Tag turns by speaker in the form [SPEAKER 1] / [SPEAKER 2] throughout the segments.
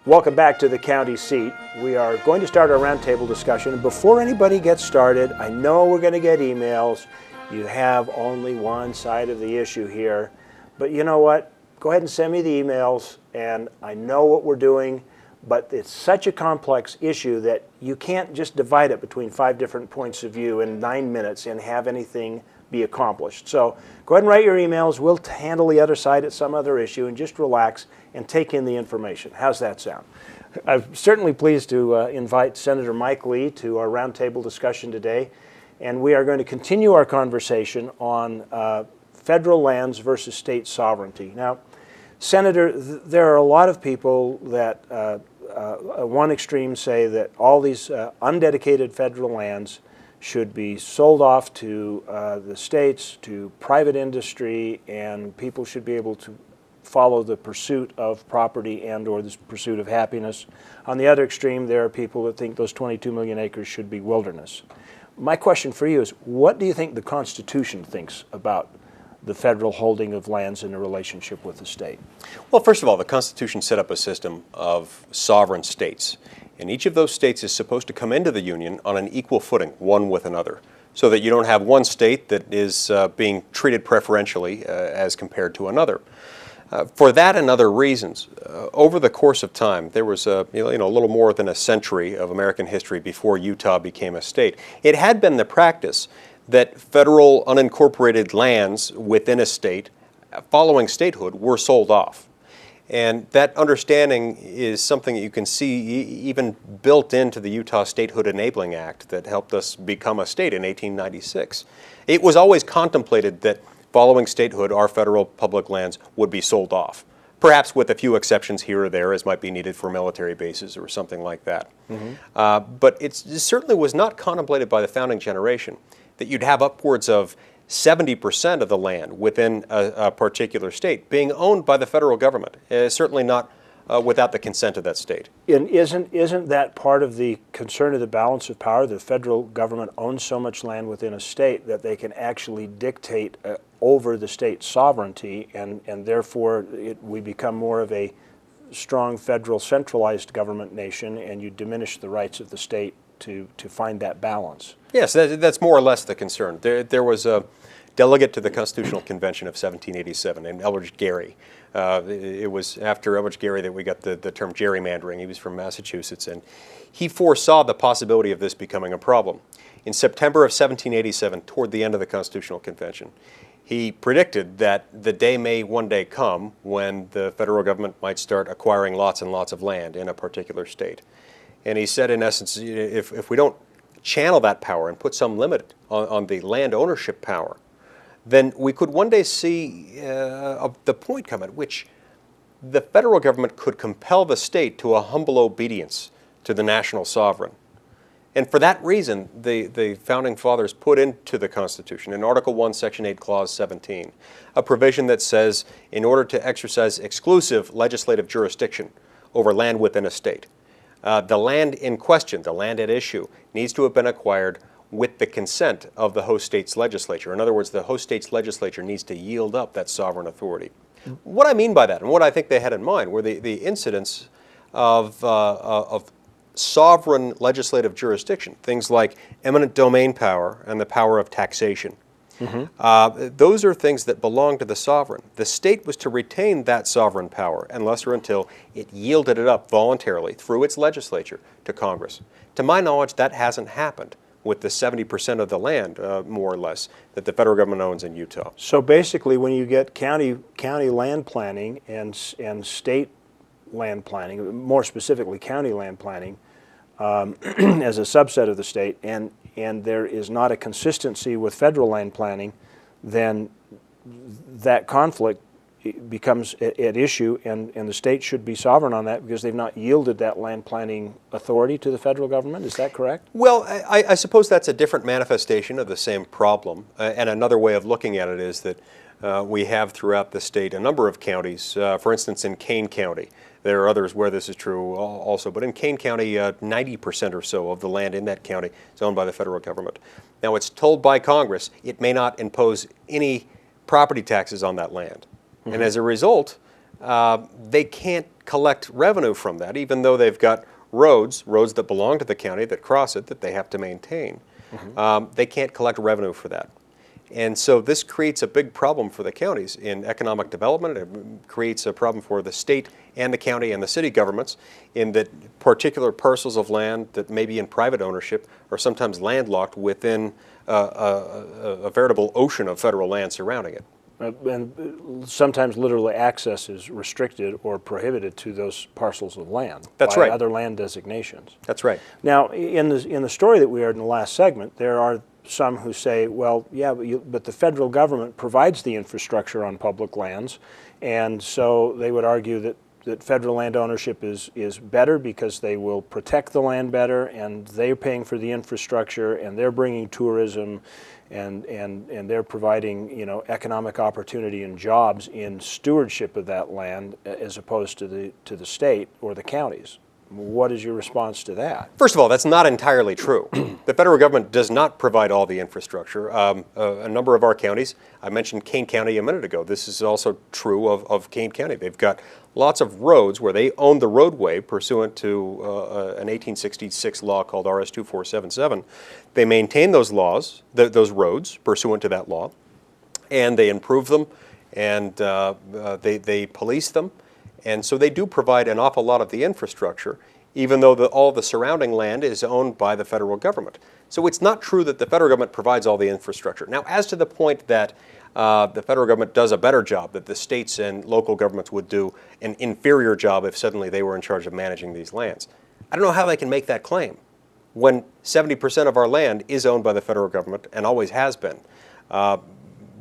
[SPEAKER 1] Welcome back to the county seat. We are going to start our roundtable discussion. Before anybody gets started, I know we're going to get emails. You have only one side of the issue here. But you know what? Go ahead and send me the emails, and I know what we're doing, but it's such a complex issue that you can't just divide it between 5 different points of view in 9 minutes and have anything be accomplished. So go ahead and write your emails. We'll handle the other side at some other issue and just relax and take in the information. How's that sound? I'm certainly pleased to invite Senator Mike Lee to our roundtable discussion today, and we are going to continue our conversation on federal lands versus state sovereignty. Now, Senator, there are a lot of people that one extreme say that all these undedicated federal lands should be sold off to the states, to private industry, and people should be able to follow the pursuit of property and or the pursuit of happiness. On the other extreme, there are people that think those 22 million acres should be wilderness. My question for you is, what do you think the Constitution thinks about the federal holding of lands in a relationship with the state?
[SPEAKER 2] Well, first of all, the Constitution set up a system of sovereign states. And each of those states is supposed to come into the Union on an equal footing, one with another, so that you don't have one state that is being treated preferentially as compared to another. For that and other reasons, over the course of time, there was a little more than a century of American history before Utah became a state. It had been the practice that federal unincorporated lands within a state, following statehood, were sold off. And that understanding is something that you can see even built into the Utah Statehood Enabling Act that helped us become a state in 1896. It was always contemplated that following statehood, our federal public lands would be sold off, perhaps with a few exceptions here or there as might be needed for military bases or something like that. But it certainly was not contemplated by the founding generation that you'd have upwards of 70% of the land within a particular state being owned by the federal government, certainly not without the consent of that state.
[SPEAKER 1] And isn't that part of the concern of the balance of power? The federal government owns so much land within a state that they can actually dictate over the state's sovereignty, and therefore we become more of a strong federal centralized government nation, and you diminish the rights of the state to find that balance.
[SPEAKER 2] Yes, that's more or less the concern. There was a delegate to the Constitutional Convention of 1787 named Elbridge Gerry. It was after Elbridge Gerry that we got the term gerrymandering. He was from Massachusetts, and he foresaw the possibility of this becoming a problem. In September of 1787, toward the end of the Constitutional Convention, he predicted that the day may one day come when the federal government might start acquiring lots and lots of land in a particular state. And he said, in essence, if we don't channel that power and put some limit on the land ownership power, then we could one day see the point come at which the federal government could compel the state to a humble obedience to the national sovereign. And for that reason, the Founding Fathers put into the Constitution, in Article 1, Section 8, Clause 17, a provision that says, in order to exercise exclusive legislative jurisdiction over land within a state, the land in question, the land at issue, needs to have been acquired with the consent of the host state's legislature. In other words, the host state's legislature needs to yield up that sovereign authority. What I mean by that, and what I think they had in mind, were the incidents of sovereign legislative jurisdiction, things like eminent domain power and the power of taxation. Those are things that belong to the sovereign. The state was to retain that sovereign power unless or until it yielded it up voluntarily through its legislature to Congress. To my knowledge, that hasn't happened with the 70% of the land, more or less, that the federal government owns in Utah.
[SPEAKER 1] So basically, when you get county land planning and state land planning, more specifically county land planning, as a subset of the state, and there is not a consistency with federal land planning, then that conflict becomes at issue, and the state should be sovereign on that because they've not yielded that land planning authority to the federal government. Is that correct?
[SPEAKER 2] Well, I suppose that's a different manifestation of the same problem. And another way of looking at it is that we have throughout the state a number of counties. For instance, in Kane County, there are others where this is true also, but in Kane County, 90% or so of the land in that county is owned by the federal government. Now, it's told by Congress it may not impose any property taxes on that land. And as a result, they can't collect revenue from that, even though they've got roads that belong to the county that cross it that they have to maintain. They can't collect revenue for that. And so this creates a big problem for the counties in economic development. It creates a problem for the state and the county and the city governments in that particular parcels of land that may be in private ownership are sometimes landlocked within a veritable ocean of federal land surrounding it.
[SPEAKER 1] And sometimes literally access is restricted or prohibited to those parcels of land.
[SPEAKER 2] That's
[SPEAKER 1] by
[SPEAKER 2] right.
[SPEAKER 1] Other land designations.
[SPEAKER 2] That's right.
[SPEAKER 1] Now, in the story that we heard in the last segment, there are some who say, well, yeah, but the federal government provides the infrastructure on public lands, and so they would argue that federal land ownership is better because they will protect the land better, and they're paying for the infrastructure, and they're bringing tourism, and they're providing, economic opportunity and jobs in stewardship of that land as opposed to the state or the counties. What is your response to that?
[SPEAKER 2] First of all, that's not entirely true. The federal government does not provide all the infrastructure. A number of our counties, I mentioned Kane County a minute ago. This is also true of Kane County. They've got lots of roads where they own the roadway pursuant to an 1866 law called RS 2477. They maintain those laws, those roads pursuant to that law, and they improve them, and they police them. And so they do provide an awful lot of the infrastructure, even though all the surrounding land is owned by the federal government. So it's not true that the federal government provides all the infrastructure. Now, as to the point that the federal government does a better job, that the states and local governments would do an inferior job if suddenly they were in charge of managing these lands, I don't know how they can make that claim when 70% of our land is owned by the federal government and always has been.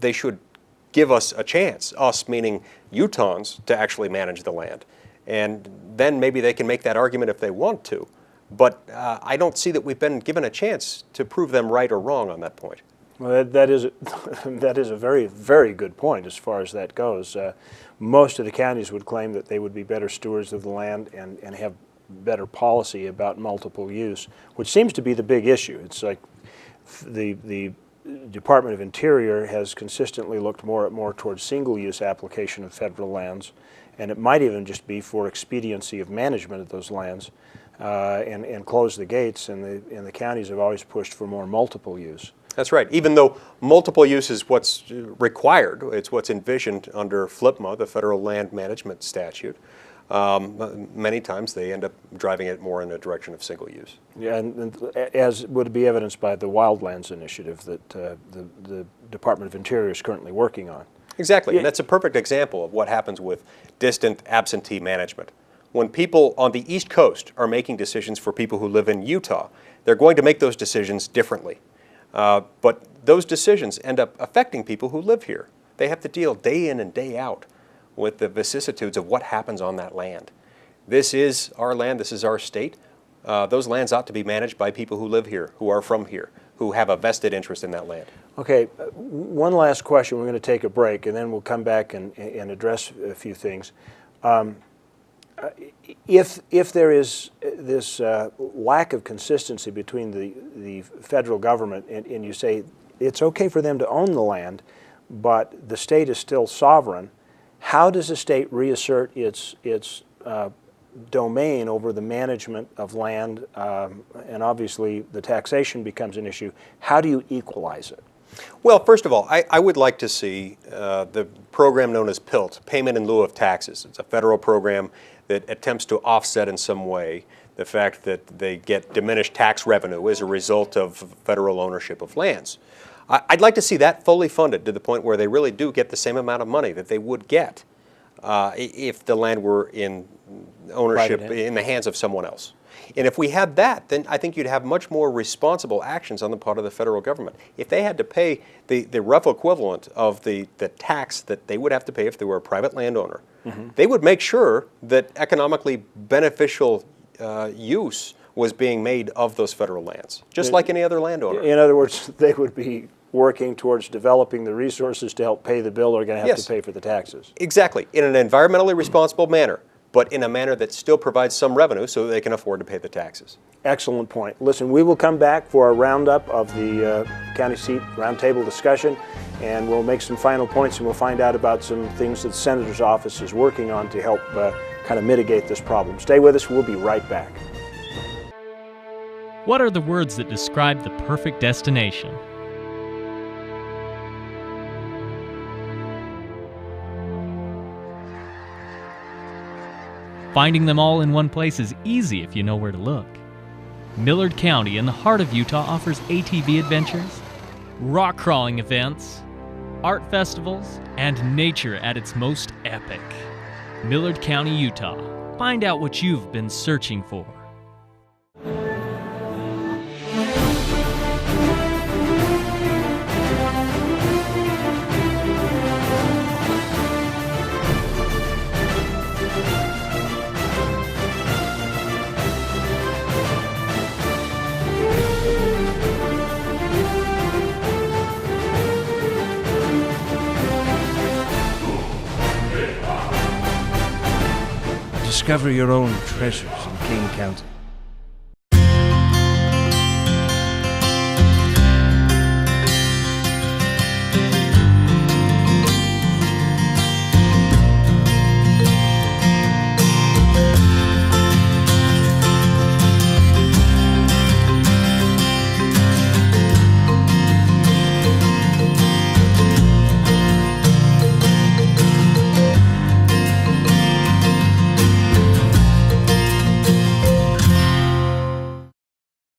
[SPEAKER 2] They should give us a chance, us meaning Utahns, to actually manage the land. And then maybe they can make that argument if they want to. But I don't see that we've been given a chance to prove them right or wrong on that point.
[SPEAKER 1] Well, that is a very, very good point as far as that goes. Most of the counties would claim that they would be better stewards of the land and have better policy about multiple use, which seems to be the big issue. It's like the Department of Interior has consistently looked more towards single-use application of federal lands, and it might even just be for expediency of management of those lands, and close the gates. And the counties have always pushed for more multiple use.
[SPEAKER 2] That's right. Even though multiple use is what's required, it's what's envisioned under FLPMA, the Federal Land Management Statute. Many times they end up driving it more in the direction of single use.
[SPEAKER 1] Yeah, and as would be evidenced by the Wildlands Initiative that the Department of Interior is currently working on.
[SPEAKER 2] Exactly, and that's a perfect example of what happens with distant absentee management. When people on the East Coast are making decisions for people who live in Utah, they're going to make those decisions differently. But those decisions end up affecting people who live here. They have to deal day in and day out with the vicissitudes of what happens on that land. This is our land, this is our state. Those lands ought to be managed by people who live here, who are from here, who have a vested interest in that land.
[SPEAKER 1] Okay, one last question. We're going to take a break, and then we'll come back and address a few things. If there is this lack of consistency between the federal government and you say it's okay for them to own the land, but the state is still sovereign, how does the state reassert its domain over the management of land? And obviously the taxation becomes an issue. How do you equalize it?
[SPEAKER 2] Well, first of all, I would like to see the program known as PILT, Payment in Lieu of Taxes. It's a federal program that attempts to offset in some way the fact that they get diminished tax revenue as a result of federal ownership of lands. I'd like to see that fully funded to the point where they really do get the same amount of money that they would get if the land were in ownership in the hands of someone else. And if we had that, then I think you'd have much more responsible actions on the part of the federal government. If they had to pay the rough equivalent of the tax that they would have to pay if they were a private landowner, they would make sure that economically beneficial use was being made of those federal lands, just like any other landowner.
[SPEAKER 1] In other words, they would be working towards developing the resources to help pay the bill or are going to have to pay for the taxes.
[SPEAKER 2] Exactly, in an environmentally responsible manner. but in a manner that still provides some revenue so that they can afford to pay the taxes.
[SPEAKER 1] Excellent point. Listen, we will come back for a roundup of the county seat roundtable discussion, and we'll make some final points, and we'll find out about some things that the Senator's office is working on to help kind of mitigate this problem. Stay with us. We'll be right back.
[SPEAKER 3] What are the words that describe the perfect destination? Finding them all in one place is easy if you know where to look. Millard County in the heart of Utah offers ATV adventures, rock crawling events, art festivals, and nature at its most epic. Millard County, Utah. Find out what you've been searching for.
[SPEAKER 4] Discover your own treasures in King County.